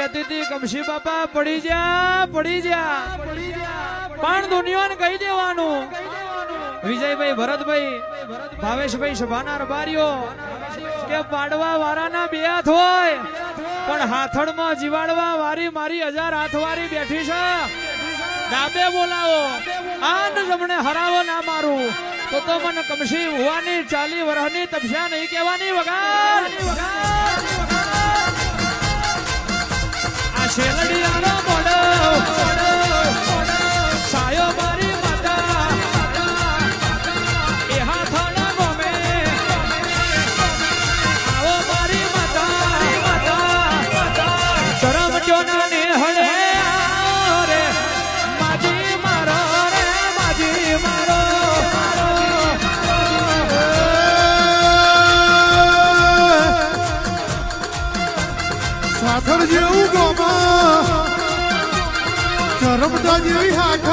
કહેતી હતી કમશી બાપા પડી જા પણ દુનિયાને કહી દેવાનું વિજયભાઈ ભરતભાઈ ભાવેશભાઈ સભાના રબારીઓ કે પાડવા વાળાના બે હાથ હોય પણ હાથડમાં જીવાડવા વારી મારી 1000 હાથવારી બેઠી છે ડાબે બોલાવો આન જમણે હરાવો ના મારું તો મને કમશી હોવાની 40 વર્ષની તપસ્યા નહીં કહેવાની વગાર આ શેલડીયાનો મોડો સાયો મારી માતા એ હાથના ગમે આવો મારી માતા શરમ જોના ને હળે રે માજી મારો રે માજી મારો સાખર જેવું ગોમાં ચરમતા જેવી હાથ